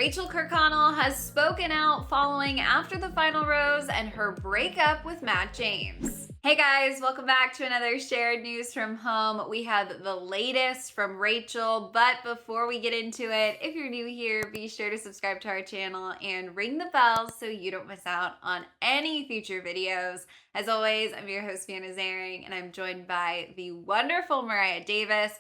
Rachael Kirkconnell has spoken out following after the final rose and her breakup with Matt James. Hey guys, welcome back to another shared news from home. We have the latest from Rachael, but before we get into it, if you're new here, be sure to subscribe to our channel and ring the bell so you don't miss out on any future videos. As always, I'm your host, Fiona Zaring, and I'm joined by the wonderful Mariah Davis.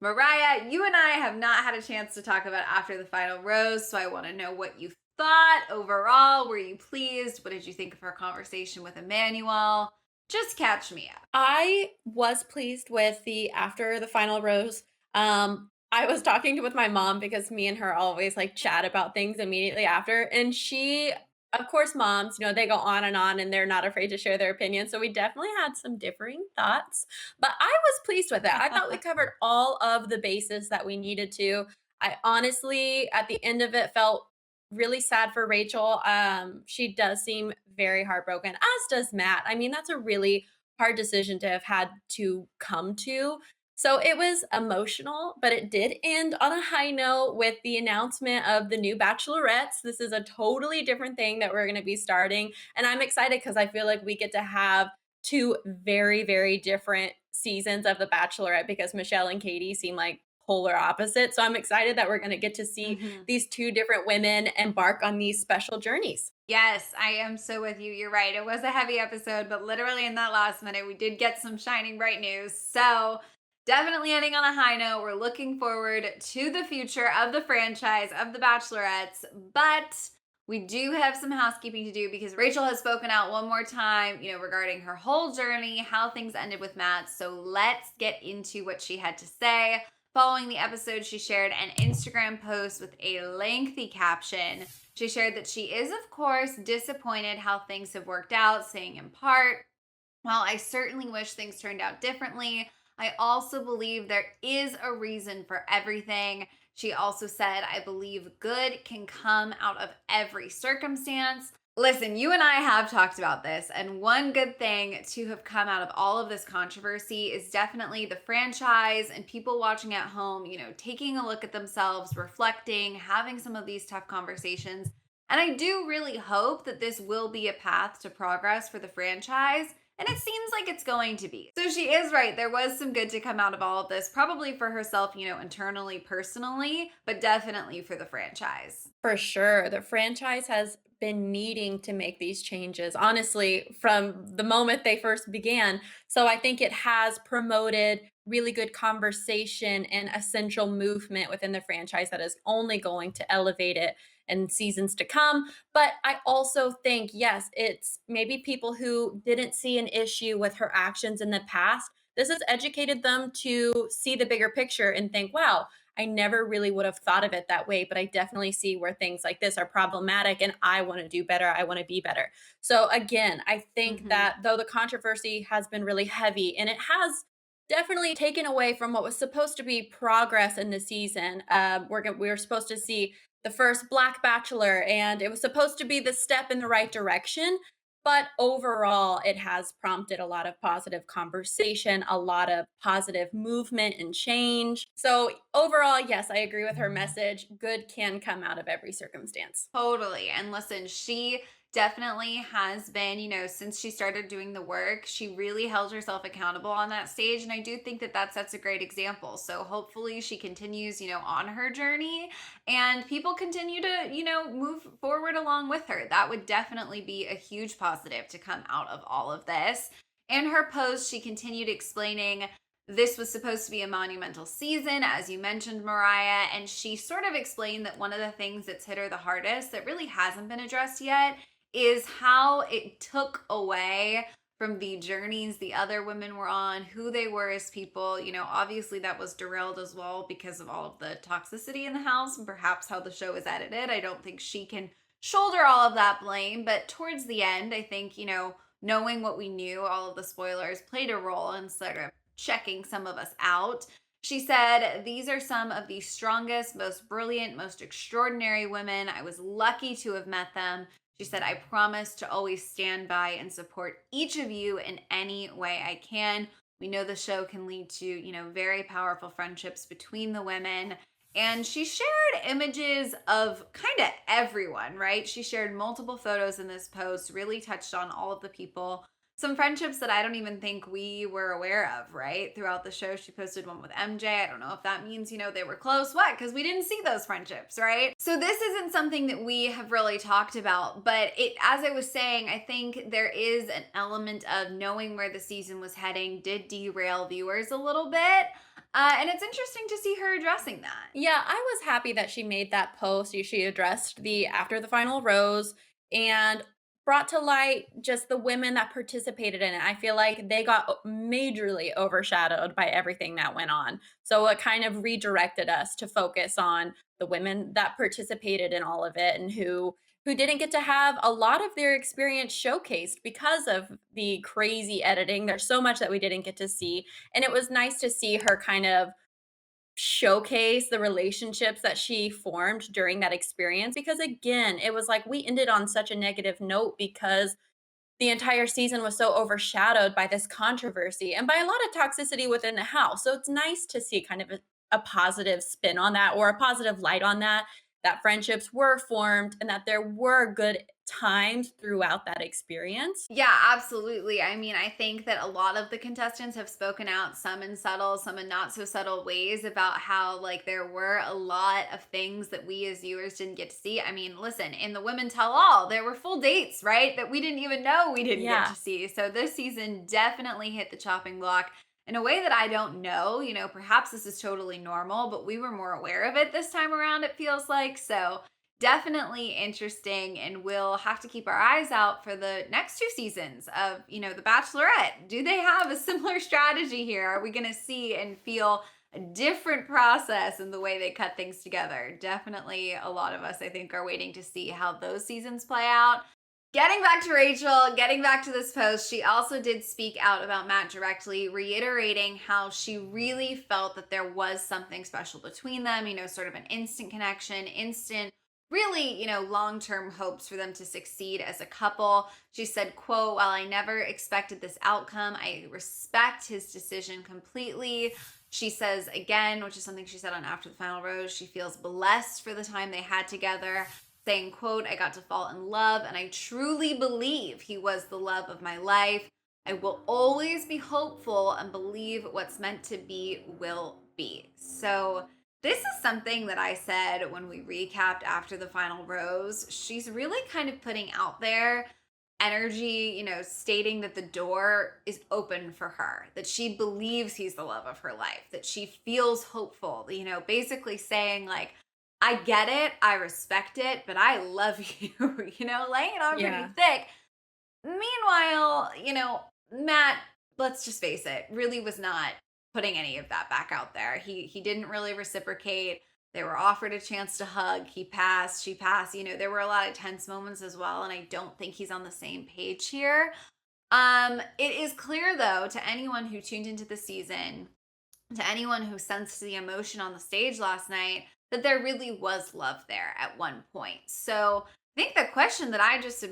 Mariah, you and I have not had a chance to talk about after the final rose, so I want to know what you thought overall. Were you pleased? What did you think of her conversation with Emmanuel? Just catch me up. I was pleased with the after the final rose. I was talking with my mom because me and her always like chat about things immediately after. And she, of course, moms, they go on and they're not afraid to share their opinions. So we definitely had some differing thoughts, but I was pleased with it. I thought we covered all of the bases that we needed to. I honestly, at the end of it, felt really sad for Rachel. She does seem very heartbroken, as does Matt. I mean, that's a really hard decision to have had to come to. So it was emotional, but it did end on a high note with the announcement of the new Bachelorettes. This is a totally different thing that we're going to be starting. And I'm excited because I feel like we get to have two very, very different seasons of The Bachelorette because Michelle and Katie seem like polar opposites. So I'm excited that we're going to get to see these two different women embark on these special journeys. Yes, I am so with you. You're right. It was a heavy episode, but literally in that last minute, we did get some shining bright news. So, definitely ending on a high note. We're looking forward to the future of the franchise of the Bachelorettes, but we do have some housekeeping to do because Rachael has spoken out one more time, regarding her whole journey, how things ended with Matt. So, let's get into what she had to say. Following the episode, she shared an Instagram post with a lengthy caption. She shared that she is, of course, disappointed how things have worked out, saying in part, "While I certainly wish things turned out differently, I also believe there is a reason for everything." She also said, "I believe good can come out of every circumstance." Listen, you and I have talked about this, and one good thing to have come out of all of this controversy is definitely the franchise and people watching at home, taking a look at themselves, reflecting, having some of these tough conversations. And I do really hope that this will be a path to progress for the franchise. And it seems like it's going to be. So she is right. There was some good to come out of all of this, probably for herself, internally, personally, but definitely for the franchise. For sure. The franchise has been needing to make these changes, honestly, from the moment they first began. So I think it has promoted really good conversation and essential movement within the franchise that is only going to elevate it in seasons to come. But I also think, yes, it's maybe people who didn't see an issue with her actions in the past. This has educated them to see the bigger picture and think, wow, I never really would have thought of it that way, but I definitely see where things like this are problematic and I want to do better. I want to be better. So, again, I think Mhm. that though the controversy has been really heavy and it has definitely taken away from what was supposed to be progress in the season, we were supposed to see the first Black Bachelor and it was supposed to be the step in the right direction. But overall, it has prompted a lot of positive conversation, a lot of positive movement and change. So, overall, yes, I agree with her message. Good can come out of every circumstance. Totally. And listen, she definitely has been, since she started doing the work, she really held herself accountable on that stage. And I do think that that sets a great example. So hopefully she continues, on her journey and people continue to, move forward along with her. That would definitely be a huge positive to come out of all of this. In her post, she continued explaining this was supposed to be a monumental season, as you mentioned, Mariah, and she sort of explained that one of the things that's hit her the hardest that really hasn't been addressed yet is how it took away from the journeys the other women were on, who they were as people. Obviously that was derailed as well because of all of the toxicity in the house and perhaps how the show is edited. I don't think she can shoulder all of that blame, but towards the end, I think, knowing what we knew, all of the spoilers played a role in sort of checking some of us out. She said, "These are some of the strongest, most brilliant, most extraordinary women. I was lucky to have met them." She said, "I promise to always stand by and support each of you in any way I can." We know the show can lead to, very powerful friendships between the women. and she shared images of kind of everyone, right? She shared multiple photos in this post, really touched on all of the people. Some friendships that I don't even think we were aware of, right? Throughout the show, she posted one with MJ. I don't know if that means, they were close. What? Because we didn't see those friendships, right? So this isn't something that we have really talked about, but as I was saying, I think there is an element of knowing where the season was heading did derail viewers a little bit. And it's interesting to see her addressing that. Yeah, I was happy that she made that post. She addressed the after the final rose and brought to light just the women that participated in it. I feel like they got majorly overshadowed by everything that went on. So it kind of redirected us to focus on the women that participated in all of it and who didn't get to have a lot of their experience showcased because of the crazy editing. There's so much that we didn't get to see, and it was nice to see her kind of showcase the relationships that she formed during that experience because again, it was like we ended on such a negative note because the entire season was so overshadowed by this controversy and by a lot of toxicity within the house. So it's nice to see kind of a positive spin on that or a positive light on that, that friendships were formed and that there were good times throughout that experience. Yeah, absolutely. I mean, I think that a lot of the contestants have spoken out, some in subtle, some in not so subtle ways, about how, like, there were a lot of things that we as viewers didn't get to see. I mean, listen, in the Women Tell All, there were full dates, right? That we didn't even know we didn't get Yeah. to see. So this season definitely hit the chopping block in a way that I don't know. Perhaps this is totally normal, but we were more aware of it this time around, it feels like. So definitely interesting, and we'll have to keep our eyes out for the next two seasons of the Bachelorette. Do they have a similar strategy here? Are we going to see and feel a different process in the way they cut things together? Definitely a lot of us, I think, are waiting to see how those seasons play out. Getting back to Rachel, getting back to this post, she also did speak out about Matt directly, reiterating how she really felt that there was something special between them, sort of an instant connection, instant, really, long-term hopes for them to succeed as a couple. She said, quote, "While I never expected this outcome, I respect his decision completely." She says again, which is something she said on After the Final Rose, she feels blessed for the time they had together, saying, quote, "I got to fall in love and I truly believe he was the love of my life. I will always be hopeful and believe what's meant to be will be." So this is something that I said when we recapped After the Final Rose. She's really kind of putting out there energy, stating that the door is open for her, that she believes he's the love of her life, that she feels hopeful, basically saying, like, I get it, I respect it, but I love you, laying it on pretty Yeah. thick. Meanwhile, Matt, let's just face it, really was not putting any of that back out there. He didn't really reciprocate. They were offered a chance to hug. He passed, she passed. There were a lot of tense moments as well, and I don't think he's on the same page here. It is clear though to anyone who tuned into the season, to anyone who sensed the emotion on the stage last night, that there really was love there at one point. So I think the question that I just,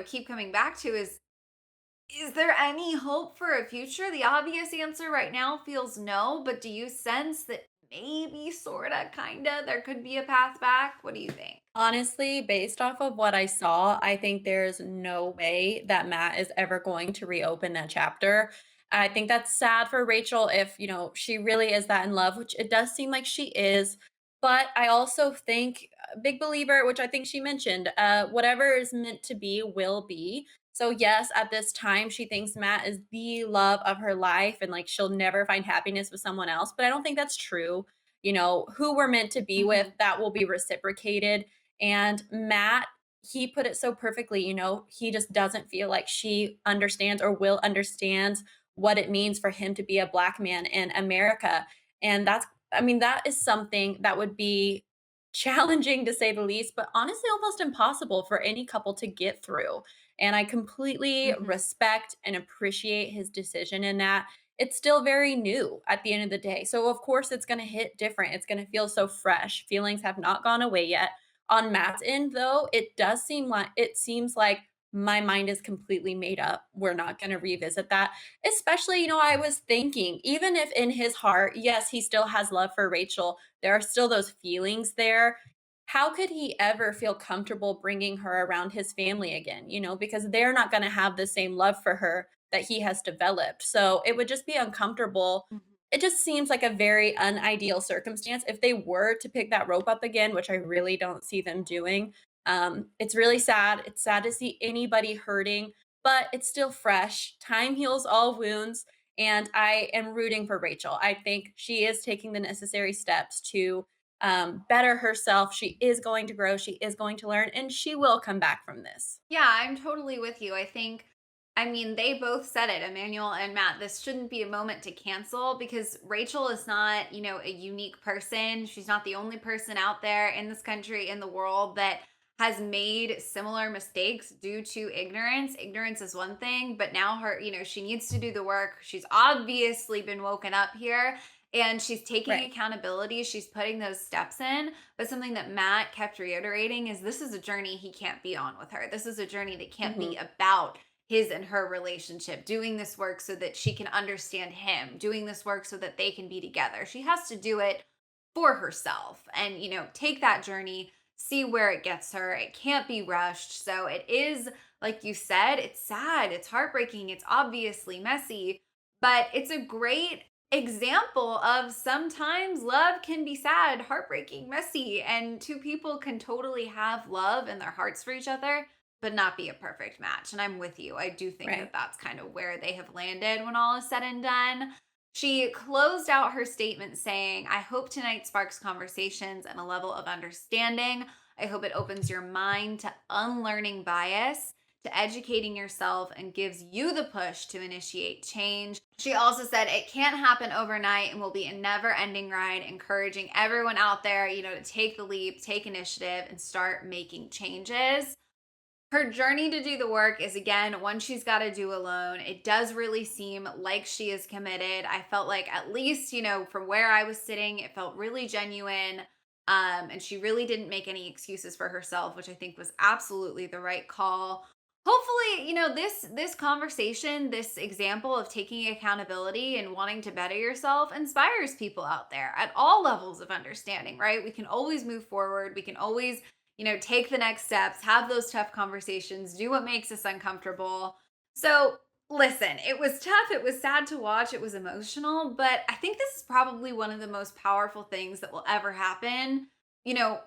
keep coming back to is there any hope for a future? The obvious answer right now feels no, but do you sense that maybe, sorta, kinda, there could be a path back? What do you think? Honestly, based off of what I saw, I think there's no way that Matt is ever going to reopen that chapter. I think that's sad for Rachel if, she really is that in love, which it does seem like she is. But I also think, big believer, which I think she mentioned, whatever is meant to be will be. So, yes, at this time, she thinks Matt is the love of her life and like she'll never find happiness with someone else. But I don't think that's true. Who we're meant to be with, Mhm. that will be reciprocated, and Matt, he put it so perfectly, he just doesn't feel like she understands or will understand what it means for him to be a black man in America. And I mean, that is something that would be challenging to say the least, but honestly almost impossible for any couple to get through. And I completely Mhm. respect and appreciate his decision in that. It's still very new at the end of the day. So of course it's going to hit different. It's going to feel so fresh. Feelings have not gone away yet. On Matt's end, though, it seems like my mind is completely made up. We're not going to revisit that. Especially, I was thinking, even if in his heart, yes, he still has love for Rachel, there are still those feelings there. How could he ever feel comfortable bringing her around his family again? Because they're not going to have the same love for her that he has developed. So it would just be uncomfortable. Mhm. It just seems like a very unideal circumstance if they were to pick that rope up again, which I really don't see them doing. It's really sad. It's sad to see anybody hurting, but it's still fresh. Time heals all wounds, and I am rooting for Rachel. I think she is taking the necessary steps to better herself. She is going to grow. She is going to learn, and she will come back from this. Yeah, I'm totally with you. I mean, they both said it, Emmanuel and Matt. This shouldn't be a moment to cancel because Rachel is not, a unique person. She's not the only person out there in this country, in the world that has made similar mistakes due to ignorance. Ignorance is one thing, but now she needs to do the work. She's obviously been woken up here and she's taking Right. accountability. She's putting those steps in. But something that Matt kept reiterating is this is a journey he can't be on with her. This is a journey that can't Hmm. be about his and her relationship, doing this work so that she can understand him, doing this work so that they can be together. She has to do it for herself and, take that journey, see where it gets her. It can't be rushed. So it is, like you said, it's sad, it's heartbreaking, it's obviously messy, but it's a great example of sometimes love can be sad, heartbreaking, messy, and two people can totally have love in their hearts for each other, but not be a perfect match. And I'm with you. I do think that Right. that's kind of where they have landed when all is said and done. She closed out her statement saying, I hope tonight sparks conversations and a level of understanding. I hope it opens your mind to unlearning bias, to educating yourself, and gives you the push to initiate change. She also said it can't happen overnight and will be a never ending ride, encouraging everyone out there, to take the leap, take initiative, and start making changes. Her journey to do the work is again one she's got to do alone. It does really seem like she is committed. I felt like, at least, from where I was sitting, it felt really genuine. And she really didn't make any excuses for herself, which I think was absolutely the right call. Hopefully, this conversation, this example of taking accountability and wanting to better yourself inspires people out there at all levels of understanding, right? We can always move forward. We can always, take the next steps, have those tough conversations, do what makes us uncomfortable. So, listen, it was tough. It was sad to watch. It was emotional, but I think this is probably one of the most powerful things that will ever happen,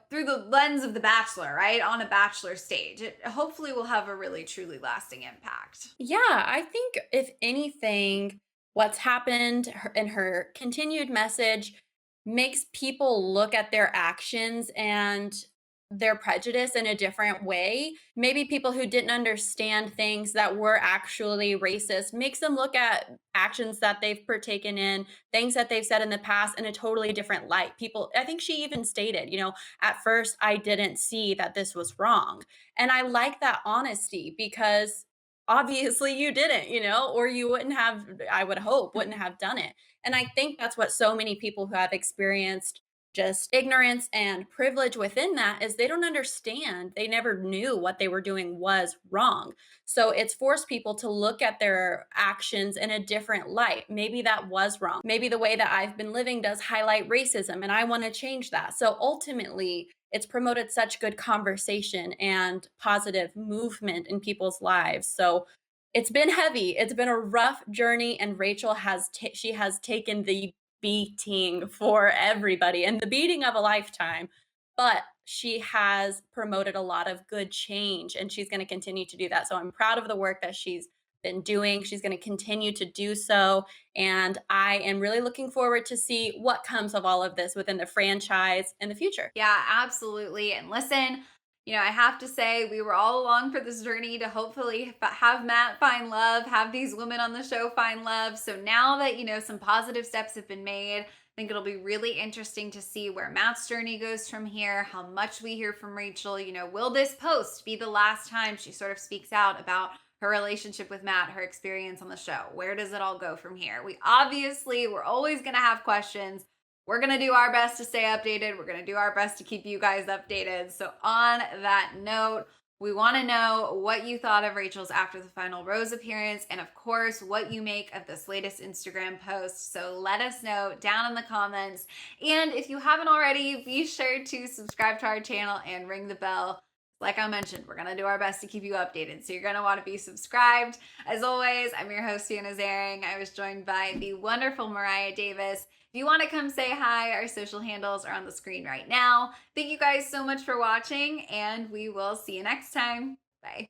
through the lens of The Bachelor, right? On a Bachelor stage. It hopefully will have a really, truly lasting impact. Yeah, I think if anything, what's happened in her continued message makes people look at their actions and their prejudice in a different way. Maybe people who didn't understand things that were actually racist makes them look at actions that they've partaken in, things that they've said in the past in a totally different light. People, I think she even stated, at first I didn't see that this was wrong. And I like that honesty because obviously you didn't, or you wouldn't have, I would hope, wouldn't have done it. And I think that's what so many people who have experienced just ignorance and privilege within that is they don't understand. They never knew what they were doing was wrong. So it's forced people to look at their actions in a different light. Maybe that was wrong. Maybe the way that I've been living does highlight racism and I want to change that. So ultimately, it's promoted such good conversation and positive movement in people's lives. So it's been heavy. It's been a rough journey, and Rachel she has taken the beating for everybody and the beating of a lifetime. But she has promoted a lot of good change, and she's going to continue to do that. So I'm proud of the work that she's been doing. She's going to continue to do so, and I am really looking forward to see what comes of all of this within the franchise in the future. Yeah, absolutely. And listen, I have to say, we were all along for this journey to hopefully have Matt find love, have these women on the show find love. So now that, some positive steps have been made, I think it'll be really interesting to see where Matt's journey goes from here, how much we hear from Rachel. Will this post be the last time she sort of speaks out about her relationship with Matt, her experience on the show? Where does it all go from here? We're always going to have questions. We're going to do our best to stay updated. We're going to do our best to keep you guys updated. So, on that note, We want to know what you thought of Rachel's after the final rose appearance, and of course, what you make of this latest Instagram post. So let us know down in the comments. And if you haven't already, be sure to subscribe to our channel and ring the bell. Like I mentioned, we're going to do our best to keep you updated. So you're going to want to be subscribed. As always, I'm your host, Hannah Zaring. I was joined by the wonderful Mariah Davis. If you want to come say hi, our social handles are on the screen right now. Thank you guys so much for watching, and we will see you next time. Bye.